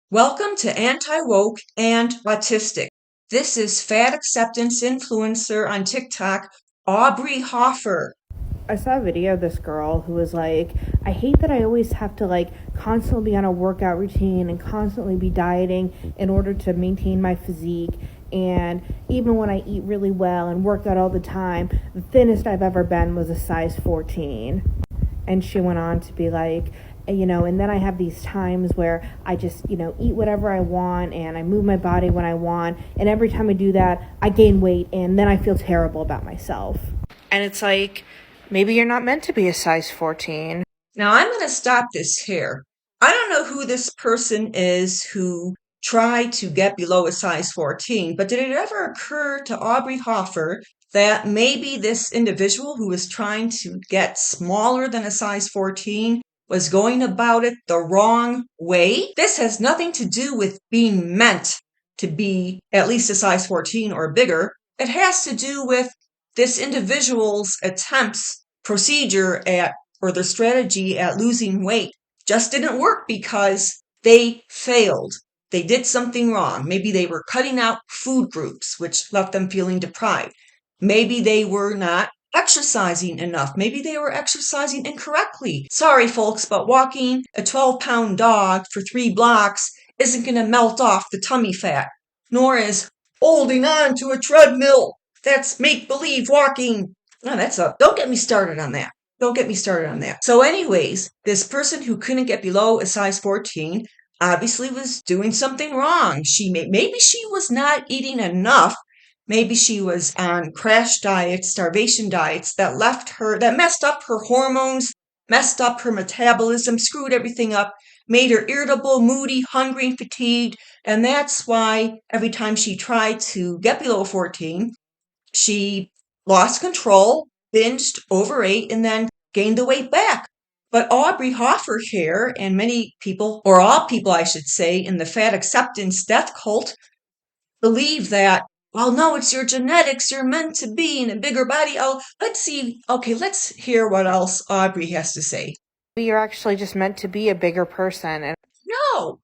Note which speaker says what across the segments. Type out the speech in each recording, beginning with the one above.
Speaker 1: Welcome to Anti-Woke and Autistic. This is fat acceptance influencer on TikTok, Aubrey Hoffer.
Speaker 2: I saw a video of this girl who was like, I hate that I always have to constantly be on a workout routine and constantly be dieting in order to maintain my physique. And even when I eat really well and work out all the time, the thinnest I've ever been was a size 14. And she went on to be like, and then I have these times where I just, eat whatever I want and I move my body when I want. And every time I do that, I gain weight and then I feel terrible about myself. And it's like, maybe you're not meant to be a size 14.
Speaker 1: Now I'm going to stop this here. I don't know who this person is who tried to get below a size 14, but did it ever occur to Aubrey Hoffer that maybe this individual who was trying to get smaller than a size 14 was going about it the wrong way? This has nothing to do with being meant to be at least a size 14 or bigger. It has to do with this individual's procedure or their strategy at losing weight just didn't work because they failed. They did something wrong. Maybe they were cutting out food groups, which left them feeling deprived. Maybe they were not exercising enough. Maybe they were exercising incorrectly. Sorry, folks, but walking a 12-pound dog for 3 blocks isn't going to melt off the tummy fat, nor is holding on to a treadmill. That's make-believe walking. No, don't get me started on that. Don't get me started on that. So anyways, this person who couldn't get below a size 14 obviously was doing something wrong. Maybe she was not eating enough. Maybe she was on crash diets, starvation diets that messed up her hormones, messed up her metabolism, screwed everything up, made her irritable, moody, hungry, and fatigued. And that's why every time she tried to get below 14, she lost control, binged, overate, and then gained the weight back. But Aubrey Hoffer here, and many people, or all people, I should say, in the fat acceptance death cult, believe that, well, no, it's your genetics. You're meant to be in a bigger body. Oh, let's see. Okay, let's hear what else Aubrey has to say.
Speaker 2: Maybe you're actually just meant to be a bigger person. And
Speaker 1: No,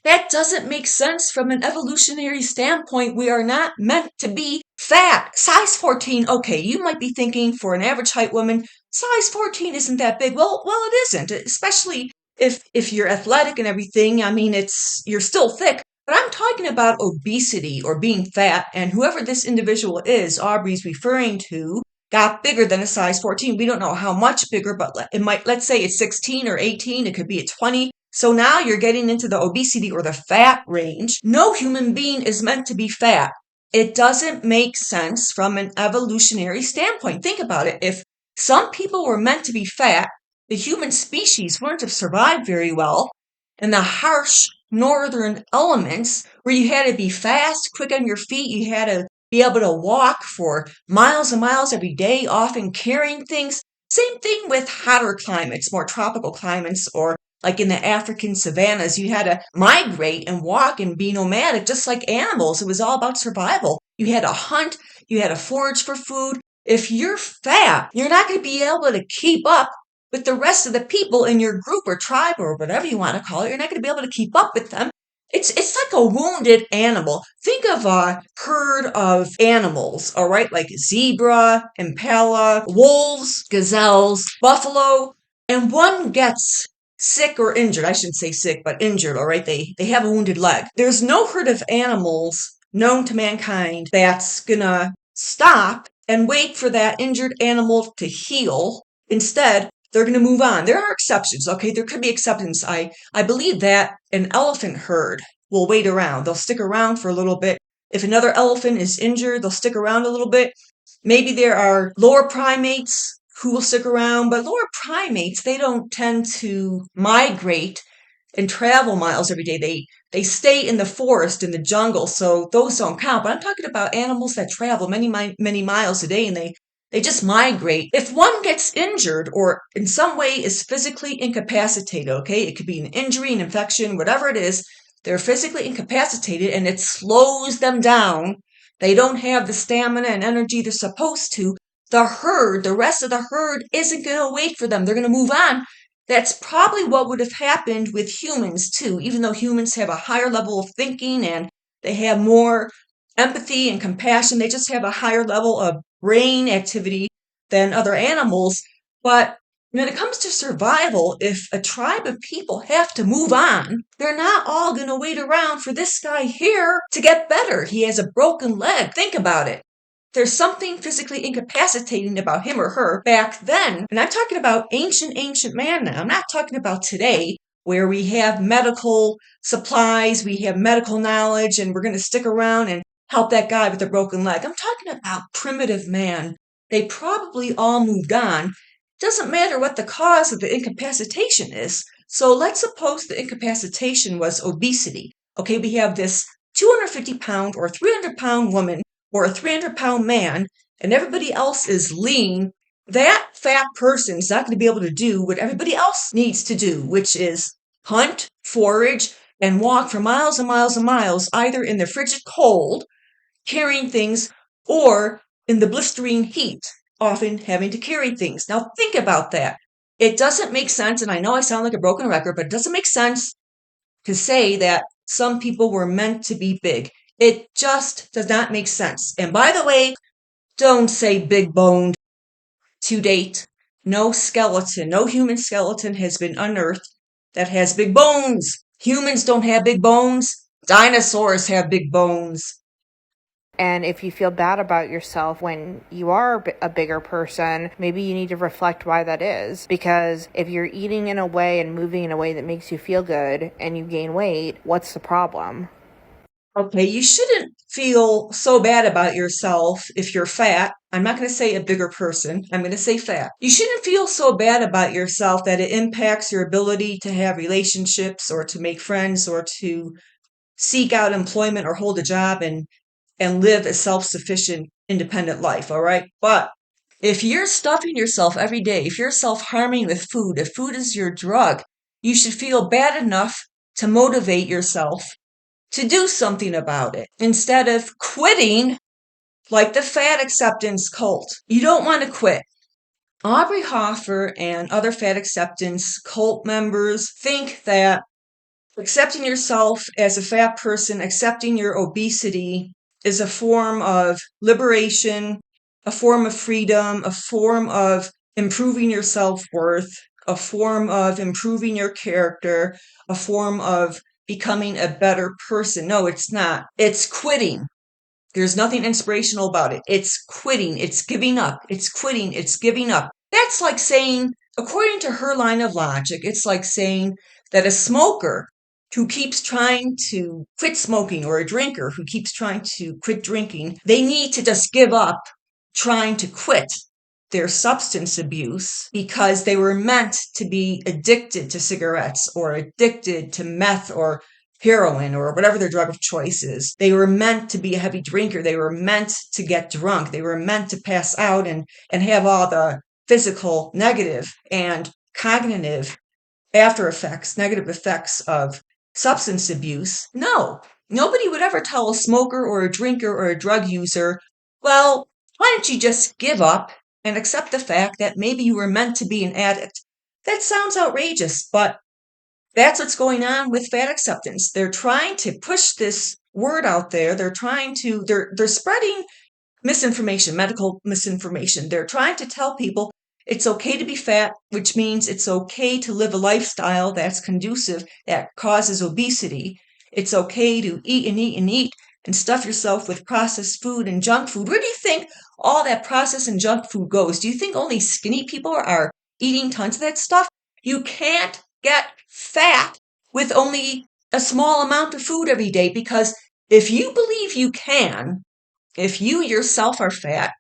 Speaker 1: that doesn't make sense from an evolutionary standpoint. We are not meant to be fat. Size 14, okay, you might be thinking for an average height woman, size 14 isn't that big. Well, it isn't, especially if you're athletic and everything. I mean, you're still thick. But I'm talking about obesity or being fat, and whoever this individual is, Aubrey's referring to, got bigger than a size 14. We don't know how much bigger, but let's say it's 16 or 18. It could be a 20. So now you're getting into the obesity or the fat range. No human being is meant to be fat. It doesn't make sense from an evolutionary standpoint. Think about it. If some people were meant to be fat, the human species wouldn't have survived very well in the harsh northern elements where you had to be fast, quick on your feet. You had to be able to walk for miles and miles every day, often carrying things. Same thing with hotter climates, more tropical climates, or like in the African savannas, you had to migrate and walk and be nomadic, just like animals. It was all about survival. You had to hunt, you had to forage for food. If you're fat, you're not going to be able to keep up with the rest of the people in your group or tribe or whatever you want to call it. You're not going to be able to keep up with them. It's like a wounded animal. Think of a herd of animals, all right, like zebra, impala, wolves, gazelles, buffalo, and one gets sick or injured. I shouldn't say sick, but injured, all right? They have a wounded leg. There's no herd of animals known to mankind that's gonna stop and wait for that injured animal to heal. Instead, they're going to move on. There are exceptions, okay? There could be exceptions. I believe that an elephant herd will wait around. They'll stick around for a little bit. If another elephant is injured, they'll stick around a little bit. Maybe there are lower primates who will stick around, but lower primates, they don't tend to migrate and travel miles every day. They stay in the forest, in the jungle, so those don't count. But I'm talking about animals that travel many miles a day, and they just migrate. If one gets injured or in some way is physically incapacitated, okay, it could be an injury, an infection, whatever it is, they're physically incapacitated and it slows them down. They don't have the stamina and energy they're supposed to. The rest of the herd isn't going to wait for them. They're going to move on. That's probably what would have happened with humans too, even though humans have a higher level of thinking and they have more empathy and compassion. They just have a higher level of brain activity than other animals. But when it comes to survival, if a tribe of people have to move on, they're not all going to wait around for this guy here to get better. He has a broken leg. Think about it. There's something physically incapacitating about him or her back then. And I'm talking about ancient man now. I'm not talking about today where we have medical supplies, we have medical knowledge, and we're going to stick around and help that guy with a broken leg. I'm talking about primitive man. They probably all moved on. Doesn't matter what the cause of the incapacitation is. So let's suppose the incapacitation was obesity. Okay, we have this 250-pound or 300-pound woman or a 300-pound man and everybody else is lean. That fat person's not going to be able to do what everybody else needs to do, which is hunt, forage, and walk for miles and miles and miles, either in the frigid cold, carrying things, or in the blistering heat, often having to carry things. Now think about that. It doesn't make sense, and I know I sound like a broken record, but it doesn't make sense to say that some people were meant to be big. It just does not make sense. And by the way, don't say big boned. To date, no skeleton, no human skeleton has been unearthed that has big bones. Humans don't have big bones. Dinosaurs have big bones.
Speaker 2: And if you feel bad about yourself when you are a bigger person, maybe you need to reflect why that is. Because if you're eating in a way and moving in a way that makes you feel good and you gain weight, what's the problem?
Speaker 1: Okay, you shouldn't feel so bad about yourself if you're fat. I'm not going to say a bigger person. I'm going to say fat. You shouldn't feel so bad about yourself that it impacts your ability to have relationships or to make friends or to seek out employment or hold a job and live a self-sufficient, independent life, all right? But if you're stuffing yourself every day, if you're self-harming with food, if food is your drug, you should feel bad enough to motivate yourself to do something about it instead of quitting like the fat acceptance cult. You don't want to quit. Aubrey Hoffer and other fat acceptance cult members think that accepting yourself as a fat person, accepting your obesity is a form of liberation, a form of freedom, a form of improving your self-worth, a form of improving your character, a form of becoming a better person. No, it's not. It's quitting. There's nothing inspirational about it. It's quitting. It's giving up. It's quitting. It's giving up. That's like saying, according to her line of logic, it's like saying that a smoker who keeps trying to quit smoking or a drinker who keeps trying to quit drinking, they need to just give up trying to quit their substance abuse because they were meant to be addicted to cigarettes or addicted to meth or heroin or whatever their drug of choice is. They were meant to be a heavy drinker. They were meant to get drunk. They were meant to pass out and have all the physical negative and cognitive after effects, negative effects of substance abuse. No, nobody would ever tell a smoker or a drinker or a drug user, well, why don't you just give up and accept the fact that maybe you were meant to be an addict? That sounds outrageous, but that's what's going on with fat acceptance. They're trying to push this word out there. They're spreading misinformation, medical misinformation. They're trying to tell people it's okay to be fat, which means it's okay to live a lifestyle that's conducive, that causes obesity. It's okay to eat and eat and eat and stuff yourself with processed food and junk food. Where do you think all that processed and junk food goes? Do you think only skinny people are eating tons of that stuff? You can't get fat with only a small amount of food every day because if you believe you can, if you yourself are fat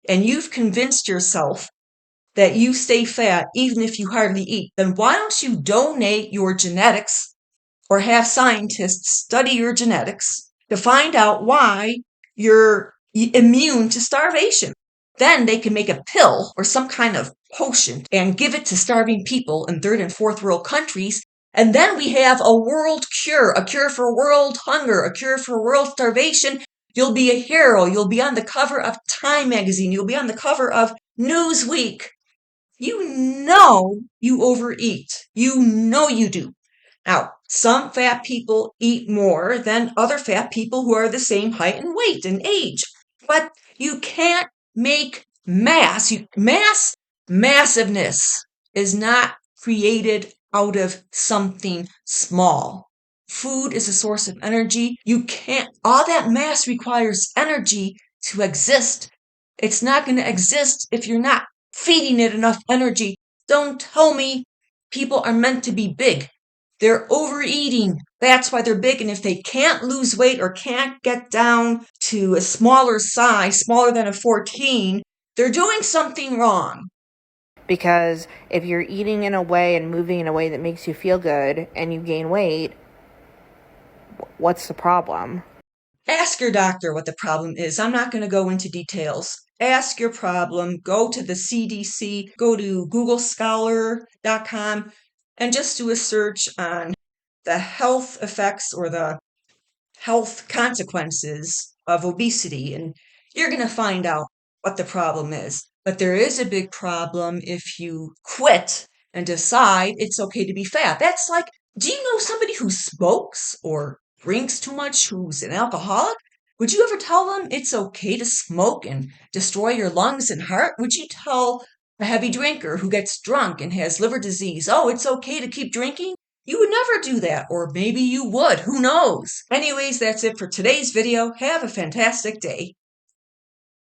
Speaker 1: and you've convinced yourself that you stay fat even if you hardly eat, then why don't you donate your genetics or have scientists study your genetics to find out why you're immune to starvation? Then they can make a pill or some kind of potion and give it to starving people in third and fourth world countries. And then we have a world cure, a cure for world hunger, a cure for world starvation. You'll be a hero. You'll be on the cover of Time magazine. You'll be on the cover of Newsweek. You know you overeat. You know you do. Now, some fat people eat more than other fat people who are the same height and weight and age. But you can't make mass. Massiveness is not created out of something small. Food is a source of energy. All that mass requires energy to exist. It's not going to exist if you're not feeding it enough energy. Don't tell me people are meant to be big. They're overeating. That's why they're big. And if they can't lose weight or can't get down to a smaller size, smaller than a 14, they're doing something wrong.
Speaker 2: Because if you're eating in a way and moving in a way that makes you feel good and you gain weight, what's the problem?
Speaker 1: Ask your doctor what the problem is. I'm not going to go into details. Ask your problem. Go to the CDC, go to googlescholar.com, and just do a search on the health effects or the health consequences of obesity, and you're going to find out what the problem is. But there is a big problem if you quit and decide it's okay to be fat. That's like, do you know somebody who smokes or drinks too much, who's an alcoholic? Would you ever tell them it's okay to smoke and destroy your lungs and heart? Would you tell a heavy drinker who gets drunk and has liver disease, oh, it's okay to keep drinking? You would never do that, or maybe you would, who knows? Anyways, that's it for today's video. Have a fantastic day.